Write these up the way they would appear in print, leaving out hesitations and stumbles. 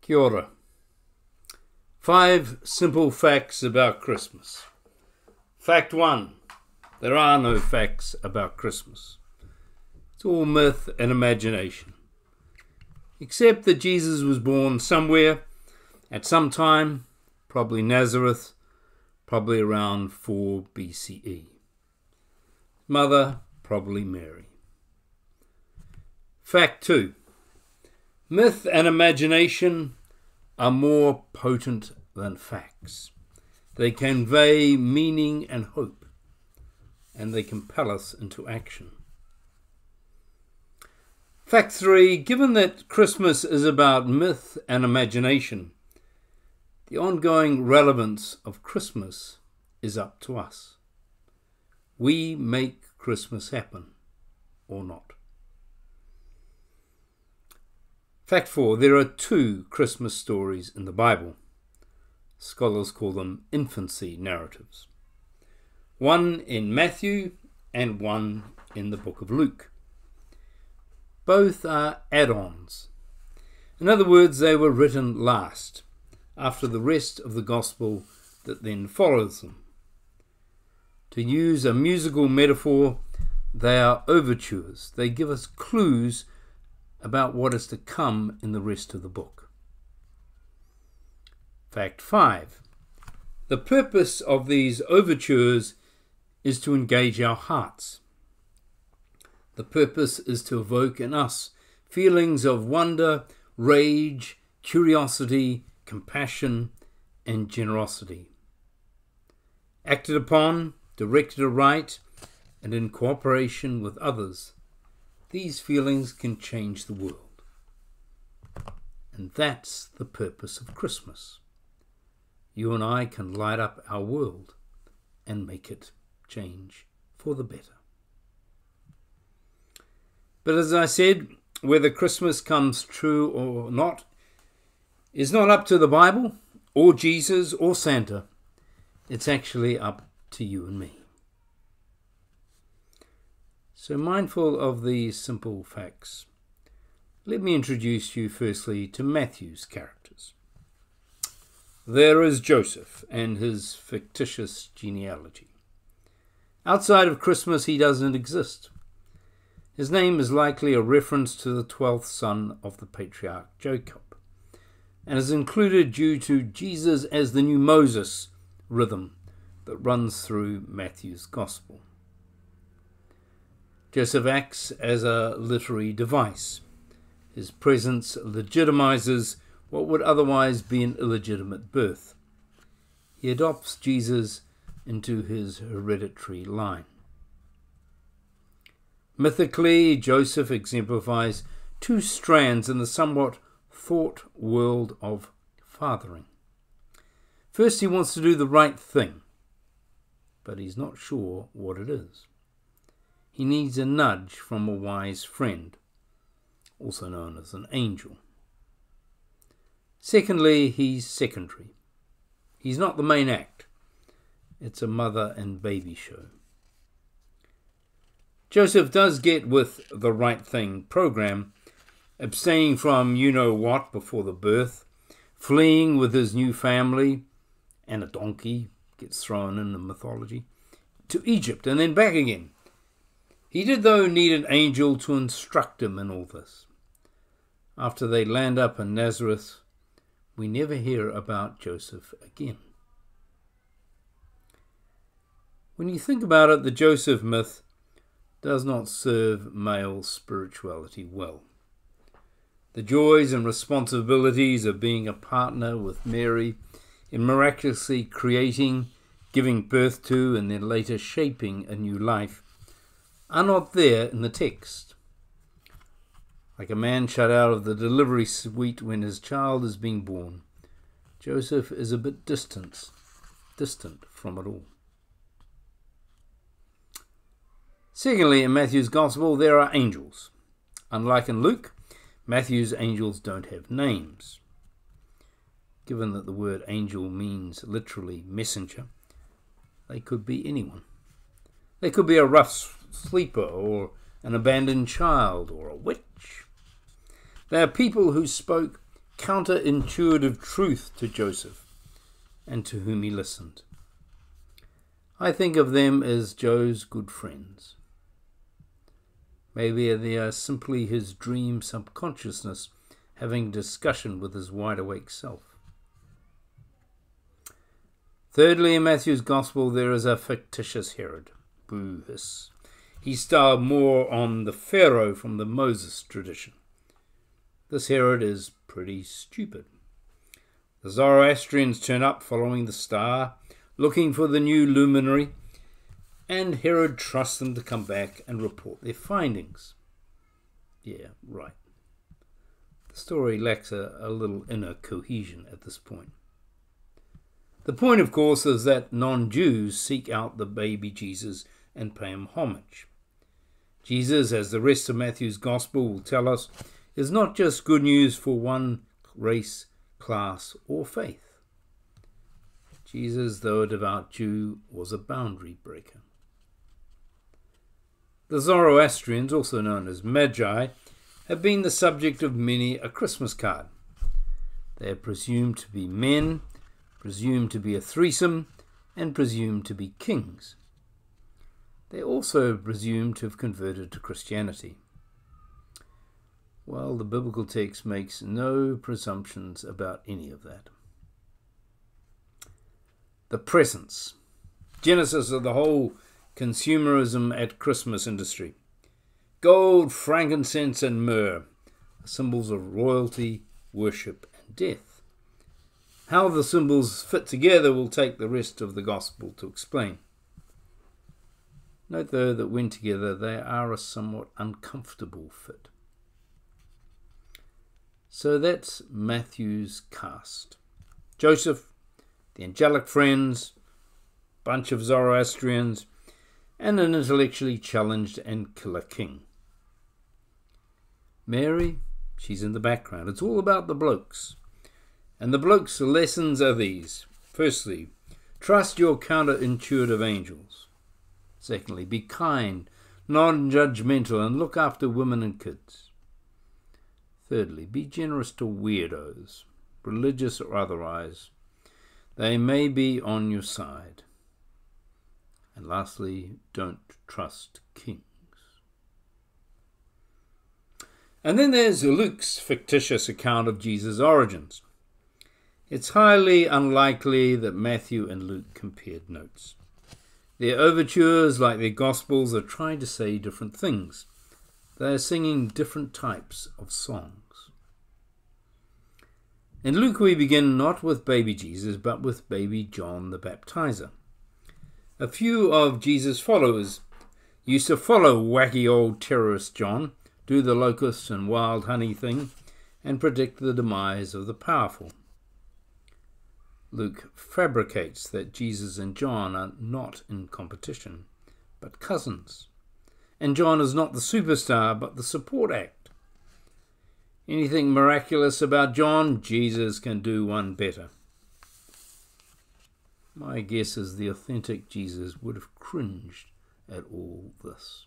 Kia ora. 5 simple facts about Christmas. Fact 1. There are no facts about Christmas. It's all myth and imagination. Except that Jesus was born somewhere, at some time, probably Nazareth, probably around 4 BCE. Mother, probably Mary. Fact 2. Myth and imagination are more potent than facts. They convey meaning and hope, and they compel us into action. Fact 3. Given that Christmas is about myth and imagination, the ongoing relevance of Christmas is up to us. We make Christmas happen, or not. Fact 4. There are 2 Christmas stories in the Bible. Scholars call them infancy narratives. One in Matthew and one in the book of Luke. Both are add-ons. In other words, they were written last, after the rest of the gospel that then follows them. To use a musical metaphor, they are overtures. They give us clues about what is to come in the rest of the book. Fact 5. The purpose of these overtures is to engage our hearts. The purpose is to evoke in us feelings of wonder, rage, curiosity, compassion, and generosity. Acted upon, directed aright, and in cooperation with others, these feelings can change the world. And that's the purpose of Christmas. You and I can light up our world and make it change for the better. But as I said, whether Christmas comes true or not is not up to the Bible or Jesus or Santa. It's actually up to you and me. So mindful of these simple facts, let me introduce you firstly to Matthew's characters. There is Joseph and his fictitious genealogy. Outside of Christmas, he doesn't exist. His name is likely a reference to the 12th son of the patriarch Jacob, and is included due to Jesus as the new Moses rhythm that runs through Matthew's Gospel. Joseph acts as a literary device. His presence legitimizes what would otherwise be an illegitimate birth. He adopts Jesus into his hereditary line. Mythically, Joseph exemplifies 2 strands in the somewhat thought world of fathering. First, he wants to do the right thing, but he's not sure what it is. He needs a nudge from a wise friend, also known as an angel. Secondly, he's secondary. He's not the main act. It's a mother and baby show. Joseph does get with the right thing program, abstaining from you-know-what before the birth, fleeing with his new family, and a donkey gets thrown in the mythology, to Egypt and then back again. He did, though, need an angel to instruct him in all this. After they land up in Nazareth, we never hear about Joseph again. When you think about it, the Joseph myth does not serve male spirituality well. The joys and responsibilities of being a partner with Mary in miraculously creating, giving birth to, and then later shaping a new life are not there in the text. Like a man shut out of the delivery suite when his child is being born, Joseph is a bit distant from it all. Secondly, in Matthew's Gospel, there are angels. Unlike in Luke, Matthew's angels don't have names. Given that the word angel means literally messenger, they could be anyone. They could be a rough sleeper, or an abandoned child, or a witch. They are people who spoke counterintuitive truth to Joseph, and to whom he listened. I think of them as Joe's good friends. Maybe they are simply his dream subconsciousness having discussion with his wide-awake self. Thirdly, in Matthew's Gospel, there is a fictitious Herod. Boo hiss. He starred more on the Pharaoh from the Moses tradition. This Herod is pretty stupid. The Zoroastrians turn up following the star, looking for the new luminary, and Herod trusts them to come back and report their findings. Yeah, right. The story lacks a little inner cohesion at this point. The point, of course, is that non-Jews seek out the baby Jesus and pay him homage. Jesus, as the rest of Matthew's Gospel will tell us, is not just good news for one race, class, or faith. Jesus, though a devout Jew, was a boundary breaker. The Zoroastrians, also known as Magi, have been the subject of many a Christmas card. They are presumed to be men, presumed to be a threesome, and presumed to be kings. They also presumed to have converted to Christianity. Well, the biblical text makes no presumptions about any of that. The presents. Genesis of the whole consumerism at Christmas industry. Gold, frankincense, and myrrh, symbols of royalty, worship, and death. How the symbols fit together will take the rest of the Gospel to explain. Note, though, that when together they are a somewhat uncomfortable fit. So that's Matthew's cast. Joseph, the angelic friends, bunch of Zoroastrians, and an intellectually challenged and killer king. Mary, she's in the background. It's all about the blokes. And the blokes' lessons are these. Firstly, trust your counterintuitive angels. Secondly, be kind, non-judgmental, and look after women and kids. Thirdly, be generous to weirdos, religious or otherwise. They may be on your side. And lastly, don't trust kings. And then there's Luke's fictitious account of Jesus' origins. It's highly unlikely that Matthew and Luke compared notes. Their overtures, like their Gospels, are trying to say different things. They are singing different types of songs. In Luke we begin not with baby Jesus, but with baby John the Baptizer. A few of Jesus' followers used to follow wacky old terrorist John, do the locust and wild honey thing, and predict the demise of the powerful. Luke fabricates that Jesus and John are not in competition, but cousins. And John is not the superstar, but the support act. Anything miraculous about John, Jesus can do one better. My guess is the authentic Jesus would have cringed at all this.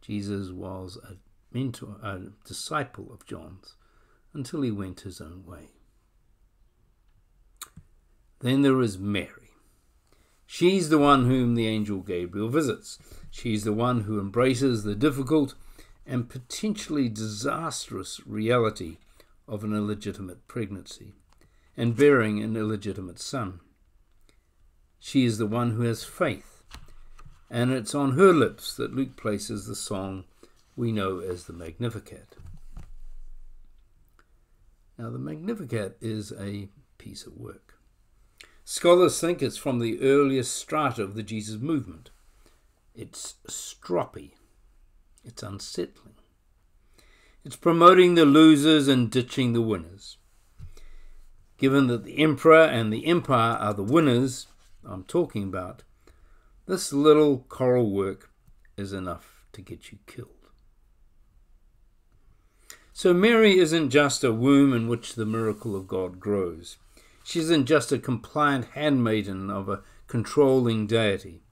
Jesus was a mentor, a disciple of John's, until he went his own way. Then there is Mary. She's the one whom the angel Gabriel visits. She's the one who embraces the difficult and potentially disastrous reality of an illegitimate pregnancy and bearing an illegitimate son. She is the one who has faith, and it's on her lips that Luke places the song we know as the Magnificat. Now, the Magnificat is a piece of work. Scholars think it's from the earliest strata of the Jesus movement. It's stroppy. It's unsettling. It's promoting the losers and ditching the winners. Given that the emperor and the empire are the winners I'm talking about, this little choral work is enough to get you killed. So Mary isn't just a womb in which the miracle of God grows. She isn't just a compliant handmaiden of a controlling deity.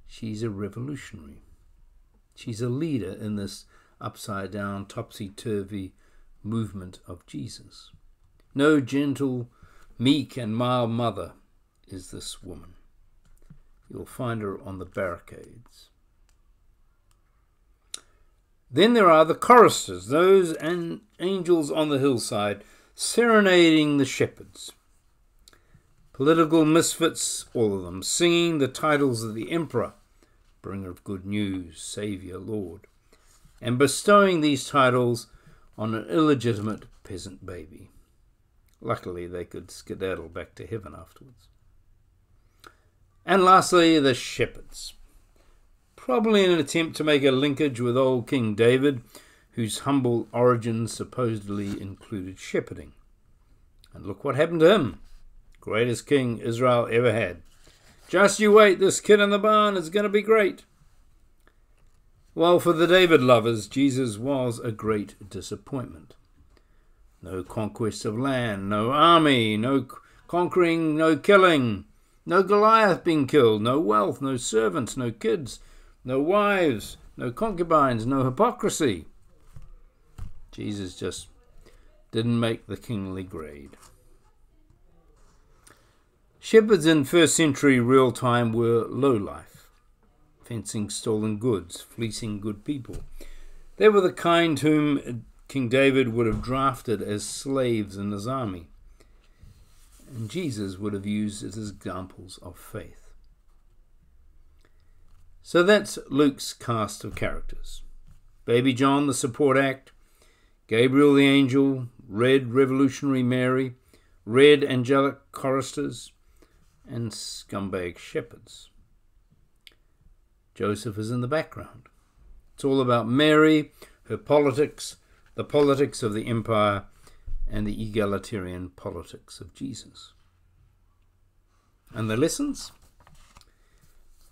She's a revolutionary. She's a leader in this upside-down, topsy-turvy movement of Jesus. No gentle, meek and mild mother is this woman. You'll find her on the barricades. Then there are the choristers, those angels on the hillside, serenading the shepherds. Political misfits, all of them, singing the titles of the emperor, bringer of good news, saviour, Lord, and bestowing these titles on an illegitimate peasant baby. Luckily, they could skedaddle back to heaven afterwards. And lastly, the shepherds, probably in an attempt to make a linkage with old King David, whose humble origins supposedly included shepherding. And look what happened to him. Greatest king Israel ever had. Just you wait, this kid in the barn is going to be great. Well, for the David lovers, Jesus was a great disappointment. No conquest of land, no army, no conquering, no killing, no Goliath being killed, no wealth, no servants, no kids, no wives, no concubines, no hypocrisy. Jesus just didn't make the kingly grade. Shepherds in first century real time were low life, fencing stolen goods, fleecing good people. They were the kind whom King David would have drafted as slaves in his army, and Jesus would have used as examples of faith. So that's Luke's cast of characters. Baby John, the support act, Gabriel the angel, red revolutionary Mary, red angelic choristers, and scumbag shepherds. Joseph is in the background. It's all about Mary, her politics, the politics of the empire, and the egalitarian politics of Jesus. And the lessons?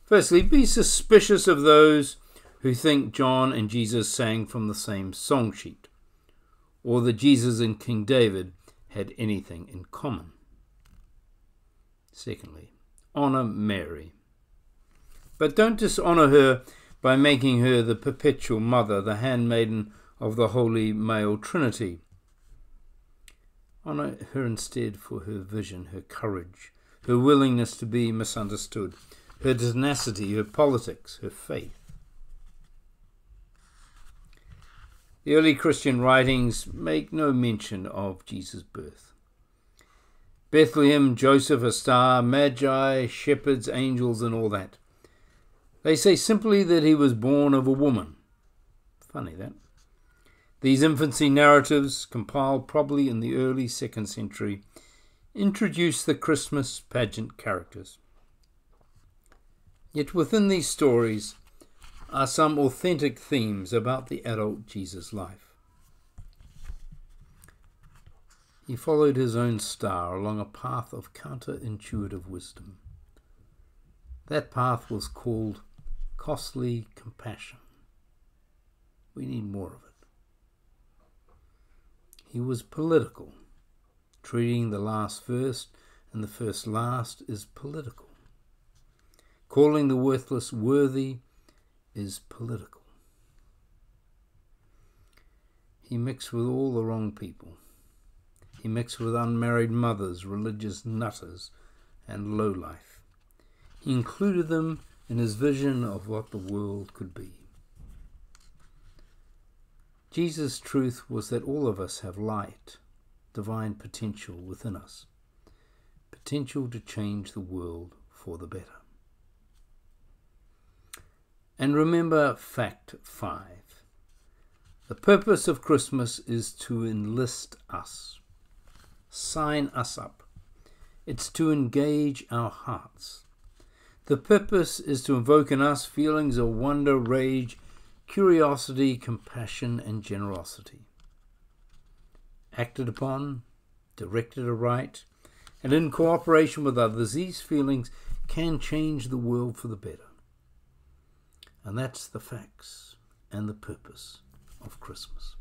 Firstly, be suspicious of those who think John and Jesus sang from the same song sheet, or that Jesus and King David had anything in common. Secondly, honour Mary. But don't dishonour her by making her the perpetual mother, the handmaiden of the Holy Male Trinity. Honour her instead for her vision, her courage, her willingness to be misunderstood, her tenacity, her politics, her faith. The early Christian writings make no mention of Jesus' birth. Bethlehem, Joseph, a star, magi, shepherds, angels, and all that. They say simply that he was born of a woman. Funny that. These infancy narratives, compiled probably in the early 2nd century, introduce the Christmas pageant characters. Yet within these stories are some authentic themes about the adult Jesus life. He followed his own star along a path of counterintuitive wisdom. That path was called costly compassion. We need more of it. He was political. Treating the last first and the first last is political. Calling the worthless worthy is political. He mixed with all the wrong people. He mixed with unmarried mothers, religious nutters, and lowlife. He included them in his vision of what the world could be. Jesus' truth was that all of us have light, divine potential within us, potential to change the world for the better. And remember fact 5. The purpose of Christmas is to enlist us. Sign us up. It's to engage our hearts. The purpose is to invoke in us feelings of wonder, rage, curiosity, compassion, and generosity. Acted upon, directed aright, and in cooperation with others, these feelings can change the world for the better. And that's the facts and the purpose of Christmas.